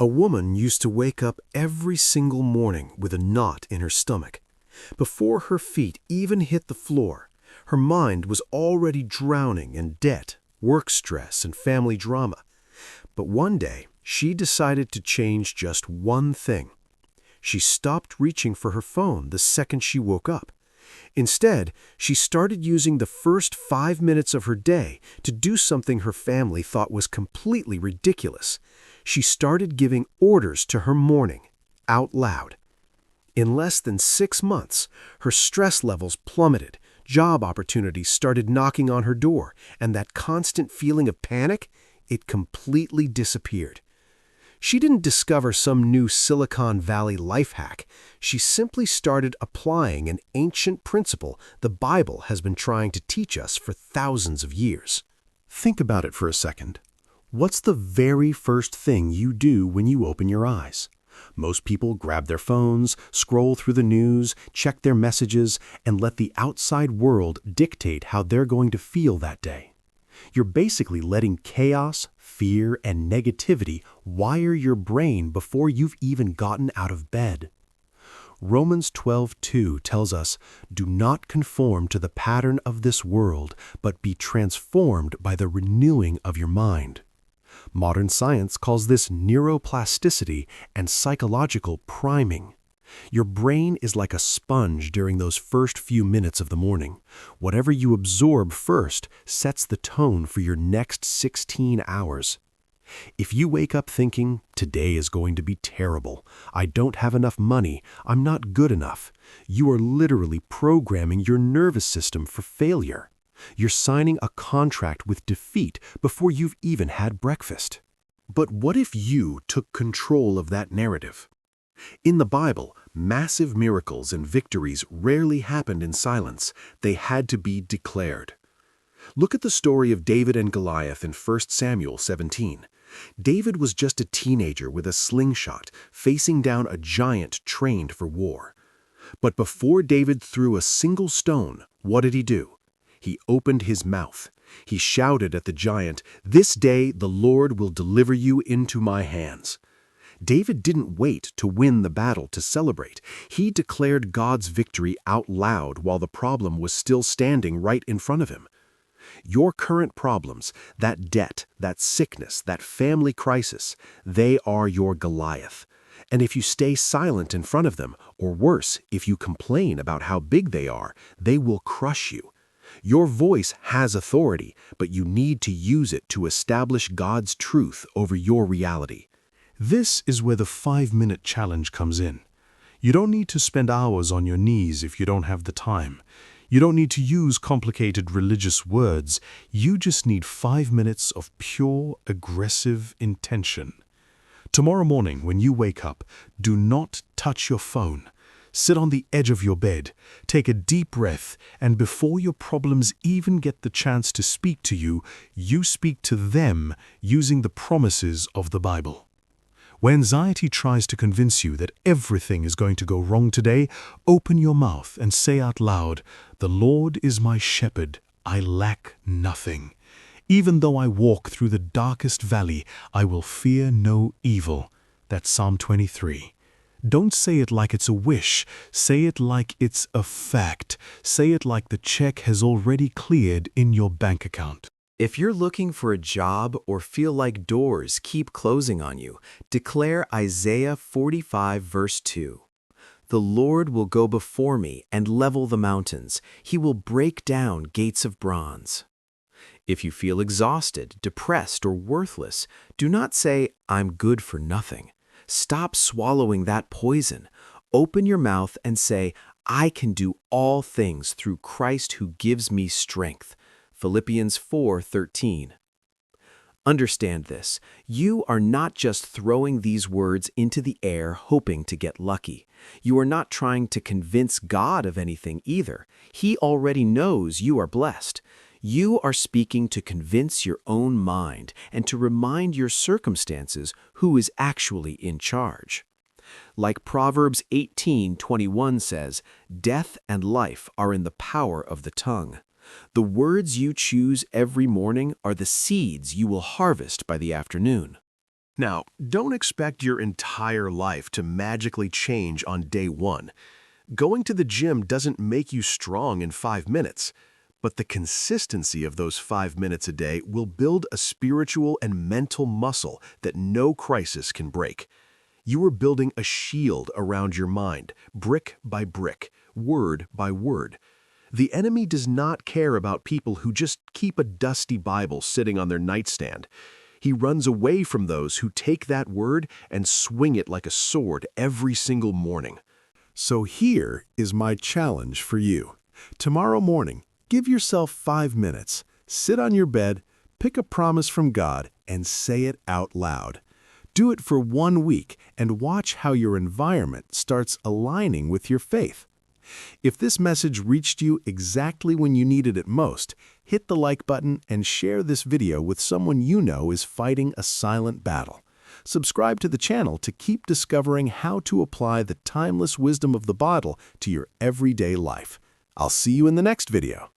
A woman used to wake up every single morning with a knot in her stomach. Before her feet even hit the floor, her mind was already drowning in debt, work stress, and family drama. But one day, she decided to change just one thing. She stopped reaching for her phone the second she woke up. Instead, she started using the first 5 minutes of her day to do something her family thought was completely ridiculous. She started giving orders to her morning, out loud. In less than 6 months, her stress levels plummeted, job opportunities started knocking on her door, and that constant feeling of panic, it completely disappeared. She didn't discover some new Silicon Valley life hack. She simply started applying an ancient principle the Bible has been trying to teach us for thousands of years. Think about it for a second. What's the very first thing you do when you open your eyes? Most people grab their phones, scroll through the news, check their messages, and let the outside world dictate how they're going to feel that day. You're basically letting chaos, fear, and negativity wire your brain before you've even gotten out of bed. Romans 12:2 tells us, "Do not conform to the pattern of this world, but be transformed by the renewing of your mind." Modern science calls this neuroplasticity and psychological priming. Your brain is like a sponge during those first few minutes of the morning. Whatever you absorb first sets the tone for your next 16 hours. If you wake up thinking, "Today is going to be terrible, I don't have enough money, I'm not good enough," you are literally programming your nervous system for failure. You're signing a contract with defeat before you've even had breakfast. But what if you took control of that narrative? In the Bible, massive miracles and victories rarely happened in silence. They had to be declared. Look at the story of David and Goliath in 1 Samuel 17. David was just a teenager with a slingshot, facing down a giant trained for war. But before David threw a single stone, what did he do? He opened his mouth. He shouted at the giant, "This day the Lord will deliver you into my hands." David didn't wait to win the battle to celebrate. He declared God's victory out loud while the problem was still standing right in front of him. Your current problems, that debt, that sickness, that family crisis, they are your Goliath. And if you stay silent in front of them, or worse, if you complain about how big they will crush you. Your voice has authority, but you need to use it to establish God's truth over your reality. This is where the 5-minute challenge comes in. You don't need to spend hours on your knees if you don't have the time. You don't need to use complicated religious words. You just need 5 minutes of pure, aggressive intention. Tomorrow morning, when you wake up, do not touch your phone. Sit on the edge of your bed, take a deep breath, and before your problems even get the chance to speak to you, you speak to them using the promises of the Bible. When anxiety tries to convince you that everything is going to go wrong today, open your mouth and say out loud, "The Lord is my shepherd, I lack nothing. Even though I walk through the darkest valley, I will fear no evil." That's Psalm 23. Don't say it like it's a wish. Say it like it's a fact. Say it like the check has already cleared in your bank account. If you're looking for a job or feel like doors keep closing on you, declare Isaiah 45 verse 2. "The Lord will go before me and level the mountains. He will break down gates of bronze." If you feel exhausted, depressed, or worthless, do not say, "I'm good for nothing." Stop swallowing that poison. Open your mouth and say, "I can do all things through Christ who gives me strength." Philippians 4:13. Understand this. You are not just throwing these words into the air hoping to get lucky. You are not trying to convince God of anything either. He already knows you are blessed. You are speaking to convince your own mind and to remind your circumstances who is actually in charge. Like Proverbs 18:21 says, "Death and life are in the power of the tongue." The words you choose every morning are the seeds you will harvest by the afternoon. Now, don't expect your entire life to magically change on day one. Going to the gym doesn't make you strong in 5 minutes, but the consistency of those 5 minutes a day will build a spiritual and mental muscle that no crisis can break. You are building a shield around your mind, brick by brick, word by word. The enemy does not care about people who just keep a dusty Bible sitting on their nightstand. He runs away from those who take that word and swing it like a sword every single morning. So here is my challenge for you. Tomorrow morning, give yourself 5 minutes. Sit on your bed, pick a promise from God, and say it out loud. Do it for 1 week and watch how your environment starts aligning with your faith. If this message reached you exactly when you needed it most, hit the like button and share this video with someone you know is fighting a silent battle. Subscribe to the channel to keep discovering how to apply the timeless wisdom of the Bible to your everyday life. I'll see you in the next video.